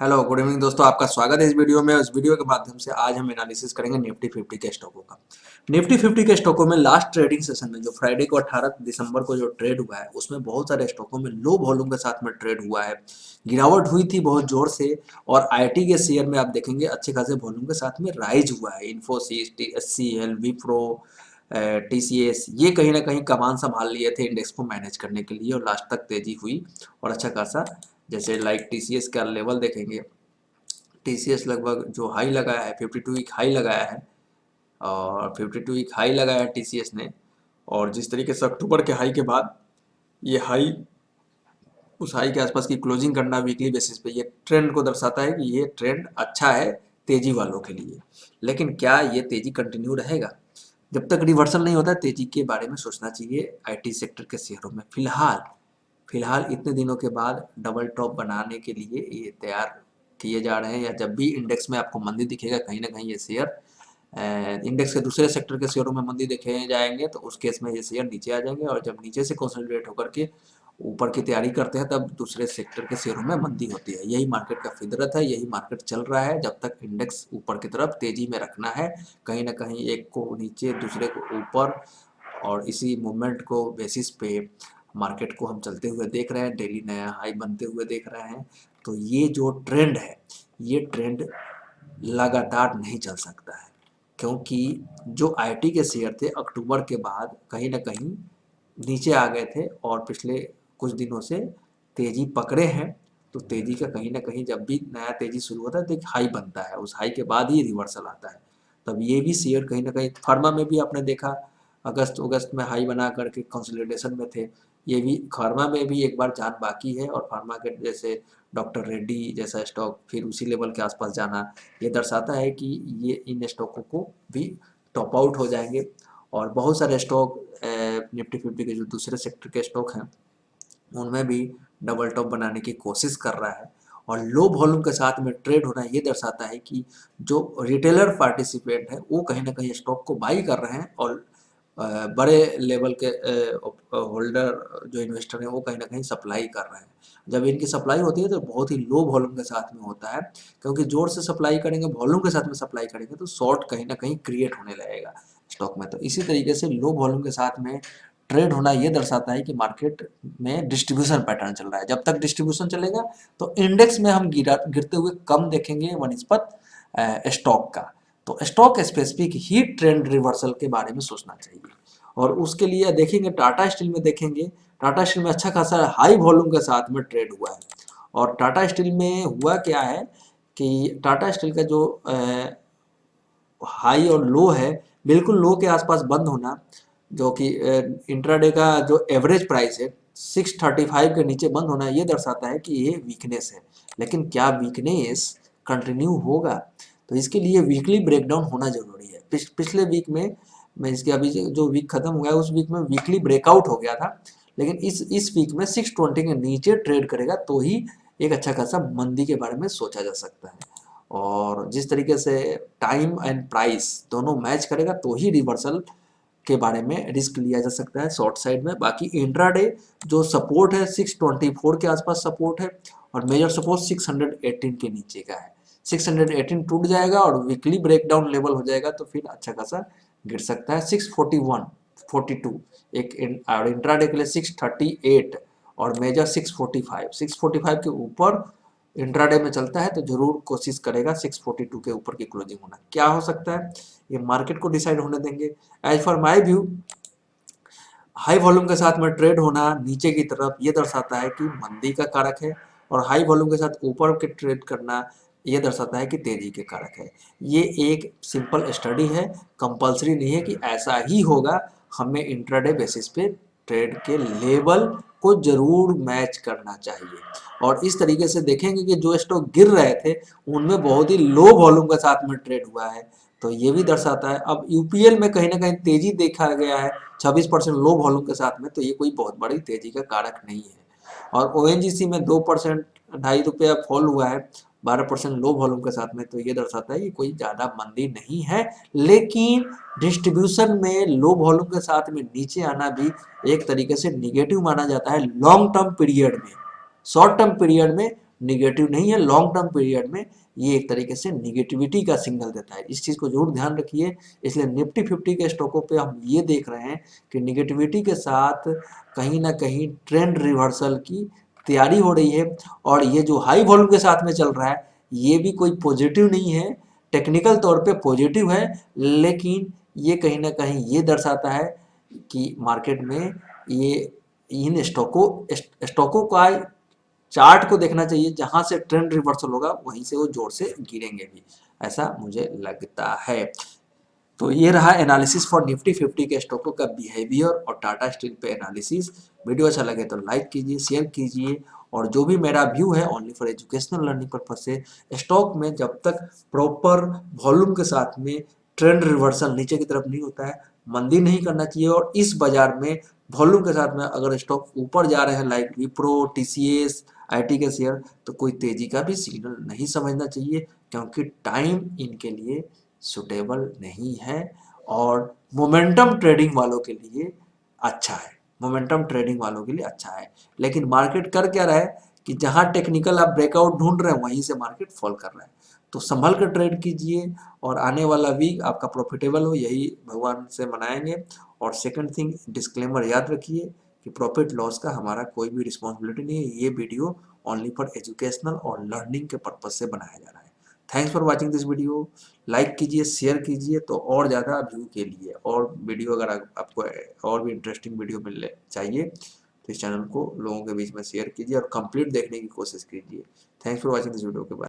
Hello good evening दोस्तों, आपका स्वागत है इस वीडियो में। इस वीडियो के माध्यम से आज हम एनालिसिस करेंगे निफ्टी 50 के स्टॉकों का। निफ्टी 50 के स्टॉकों में लास्ट ट्रेडिंग सेशन में जो फ्राइडे को 18 दिसंबर को जो ट्रेड हुआ है उसमें बहुत सारे स्टॉकों में लो वॉल्यूम के साथ में ट्रेड हुआ है। गिरावट हुई थी बहुत जोर से और आईटी के शेयर में आप देखेंगे अच्छे खासे वॉल्यूम के साथ में राइज हुआ है। इन्फोसिस, एचसीएल, विप्रो, टीसीएस ये कहीं ना कहीं कमान संभाल लिए थे इंडेक्स को मैनेज करने के लिए और लास्ट तक तेजी हुई और अच्छा खासा, जैसे लाइक टीसीएस का लेवल देखेंगे। टीसीएस लगभग जो हाई लगाया है 52 वीक हाई लगाया है और 52 वीक हाई लगाया है टीसीएस ने। और जिस तरीके से अक्टूबर के हाई के बाद ये हाई उस हाई के आसपास की क्लोजिंग करना वीकली बेसिस पे ये ट्रेंड को दर्शाता है कि ये ट्रेंड अच्छा है तेजी वालों के लिए। लेकिन क्या ये तेजी कंटिन्यू रहेगा? जब तक रिवर्सल नहीं होता तेजी के बारे में सोचना चाहिए आईटी सेक्टर के शेयरों में। फिलहाल फिलहाल इतने दिनों के बाद डबल टॉप बनाने के लिए ये तैयार किए जा रहे हैं, या जब भी इंडेक्स में आपको मंदी दिखेगा कहीं ना कहीं ये शेयर इंडेक्स के दूसरे सेक्टर के शेयरों में मंदी देखे जाएंगे तो उस केस में ये शेयर नीचे आ जाएंगे और जब नीचे से कंसोलिडेट होकर के ऊपर की तैयारी करते हैं तब दूसरे सेक्टर के शेयरों में मंदी होती है। यही मार्केट का फितरत है, यही मार्केट चल रहा है। जब तक इंडेक्स ऊपर की तरफ तेजी में रखना है, कहीं ना कहीं एक को नीचे दूसरे को ऊपर, और इसी मूवमेंट को बेसिस पे मार्केट को हम चलते हुए देख रहे हैं, डेली नया हाई बनते हुए देख रहे हैं। तो ये जो ट्रेंड है ये ट्रेंड लगातार नहीं चल सकता है, क्योंकि जो आईटी के शेयर थे अक्टूबर के बाद कहीं ना कहीं नीचे आ गए थे और पिछले कुछ दिनों से तेजी पकड़े हैं। तो तेजी का कहीं ना कहीं जब भी नया तेजी शुरू होता है तो एक हाई बनता है, उस हाई के बाद ही रिवर्सल आता है। तब ये भी शेयर कहीं ना कहीं, फार्मा में भी आपने देखा अगस्त अगस्त में हाई बना करके कंसोलिडेशन में थे। ये भी फार्मा में भी एक बार जान बाकी है और फार्मा के जैसे डॉक्टर रेड्डी जैसा स्टॉक फिर उसी लेवल के आसपास जाना ये दर्शाता है कि ये इन स्टॉकों को भी टॉप आउट हो जाएंगे। और बहुत सारे स्टॉक निफ्टी 50 के जो दूसरे सेक्टर के स्टॉक हैं उनमें भी डबल टॉप बनाने की कोशिश कर रहा है। और लो वॉल्यूम के साथ में ट्रेड होना ये दर्शाता है कि जो रिटेलर पार्टिसिपेंट है वो कहीं ना कहीं स्टॉक को बाई कर रहे हैं और बड़े लेवल के होल्डर जो इन्वेस्टर हैं वो कहीं ना कहीं सप्लाई कर रहे हैं। जब इनकी सप्लाई होती है तो बहुत ही लो वॉल्यूम के साथ में होता है, क्योंकि जोर से सप्लाई करेंगे, वॉल्यूम के साथ में सप्लाई करेंगे तो शॉर्ट कहीं ना कहीं क्रिएट होने लगेगा स्टॉक में। तो इसी तरीके से लो वॉल्यूम के साथ में ट्रेड होना ये दर्शाता है कि मार्केट में डिस्ट्रीब्यूशन पैटर्न चल रहा है। जब तक डिस्ट्रीब्यूशन चलेगा तो इंडेक्स में हम गिरते हुए कम देखेंगे वनिस्पत स्टॉक का। तो स्टॉक स्पेसिफिक ही ट्रेंड रिवर्सल के बारे में सोचना चाहिए। और उसके लिए देखेंगे टाटा स्टील में, देखेंगे टाटा स्टील में अच्छा खासा हाई वॉल्यूम के साथ में ट्रेड हुआ है। और टाटा स्टील में हुआ क्या है कि टाटा स्टील का जो हाई और लो है बिल्कुल लो के आसपास बंद होना, जो कि इंट्राडे का जो एवरेज प्राइस है 635 के नीचे बंद होना ये दर्शाता है कि ये वीकनेस है। लेकिन क्या वीकनेस कंटिन्यू होगा? तो इसके लिए वीकली ब्रेकडाउन होना जरूरी है। पिछले वीक में मैं इसके अभी जो वीक खत्म हुआ है उस वीक में वीकली ब्रेकआउट हो गया था, लेकिन इस वीक में 620 के नीचे ट्रेड करेगा तो ही एक अच्छा खासा मंदी के बारे में सोचा जा सकता है। और जिस तरीके से टाइम एंड प्राइस दोनों मैच करेगा तो ही रिवर्सल के बारे में रिस्क लिया जा सकता है शॉर्ट साइड में। बाकी इंट्राडे जो सपोर्ट है 624 के आसपास सपोर्ट है और मेजर सपोर्ट 618 के नीचे का है। 618 टूट जाएगा और वीकली ब्रेकडाउन लेवल हो जाएगा तो फिर अच्छा खासा गिर सकता है। 641 42 एक और इंट्राडे के लिए 638 और मेजर 645 के ऊपर इंट्राडे में चलता है तो जरूर कोशिश करेगा 642 के ऊपर की क्लोजिंग होना। क्या हो सकता है ये मार्केट को डिसाइड होने देंगे। As for my view high volume के साथ में ट्रेड होना नीचे की तरफ ये दर्शाता है कि मंदी का कारक है और हाई वॉल्यूम के साथ ऊपर के ट्रेड करना ये दर्शाता है कि तेजी के कारक है। ये एक सिंपल स्टडी है, कंपलसरी नहीं है कि ऐसा ही होगा। हमें इंट्राडे बेसिस पे ट्रेड के लेवल को जरूर मैच करना चाहिए। और इस तरीके से देखेंगे कि जो स्टॉक गिर रहे थे उनमें बहुत ही लो वॉल्यूम के साथ में ट्रेड हुआ है तो ये भी दर्शाता है। अब यूपीएल में कहीं ना कहीं तेजी देखा गया है 26% लो वॉल्यूम के साथ में, तो ये कोई बहुत बड़ी तेजी का कारक नहीं है। और ओएनजीसी में 2% ₹2.5 फॉल हुआ है 12% लो वॉल्यूम के साथ में, तो ये दर्शाता है कि कोई ज़्यादा मंदी नहीं है। लेकिन डिस्ट्रीब्यूशन में लो वॉल्यूम के साथ में नीचे आना भी एक तरीके से निगेटिव माना जाता है लॉन्ग टर्म पीरियड में। शॉर्ट टर्म पीरियड में निगेटिव नहीं है, लॉन्ग टर्म पीरियड में ये एक तरीके से निगेटिविटी का सिग्नल देता है। इस चीज़ को जरूर ध्यान रखिए। इसलिए निफ्टी 50 के स्टॉकों पे हम ये देख रहे हैं कि निगेटिविटी के साथ कहीं ना कहीं ट्रेंड रिवर्सल की तैयारी हो रही है, और ये जो हाई वॉल्यूम के साथ में चल रहा है ये भी कोई पॉजिटिव नहीं है, टेक्निकल तौर पे पॉजिटिव है, लेकिन ये कहीं ना कहीं ये दर्शाता है कि मार्केट में ये इन स्टॉकों का चार्ट को देखना चाहिए, जहां से ट्रेंड रिवर्सल होगा वहीं से वो जोर से गिरेंगे भी, ऐसा मुझे लगता है। तो ये रहा एनालिसिस फॉर निफ्टी 50 के स्टॉकों का बिहेवियर और टाटा स्टील पे एनालिसिस। वीडियो अच्छा लगे तो लाइक कीजिए, शेयर कीजिए, और जो भी मेरा व्यू है only for educational learning purpose से। स्टॉक में जब तक प्रॉपर वॉल्यूम के साथ में ट्रेंड रिवर्सल नीचे की तरफ नहीं होता है, मंदी नहीं करना चाहिए। और इस बाजार में वॉल्यूम के साथ में अगर स्टॉक ऊपर जा रहे हैं लाइक विप्रो, टीसीएस, आईटी के शेयर, तो कोई तेजी का भी सिग्नल नहीं समझना चाहिए, क्योंकि टाइम इनके लिए सुटेबल नहीं है। और मोमेंटम ट्रेडिंग वालों के लिए अच्छा है, मोमेंटम ट्रेडिंग वालों के लिए अच्छा है। लेकिन मार्केट कर क्या रहा है कि जहां टेक्निकल आप ब्रेकआउट ढूंढ रहे हैं वहीं से मार्केट फॉल कर रहा है। तो संभल कर ट्रेड कीजिए, और आने वाला वीक आपका प्रॉफिटेबल हो, यही भगवान से मनाएंगे। और सेकंड थिंग, डिस्क्लेमर याद रखिए कि प्रॉफिट लॉस का हमारा कोई भी रिस्पॉन्सिबिलिटी नहीं है। ये वीडियो ओनली फॉर एजुकेशनल और लर्निंग के पर्पज से बनाया जा रहा है। Thanks for watching this video. Like कीजिए, शेयर कीजिए तो और ज़्यादा व्यू के लिए, और वीडियो अगर आपको और भी इंटरेस्टिंग वीडियो मिलने चाहिए तो इस चैनल को लोगों के बीच में शेयर कीजिए और कंप्लीट देखने की कोशिश कीजिए। Thanks for watching this video के बाद।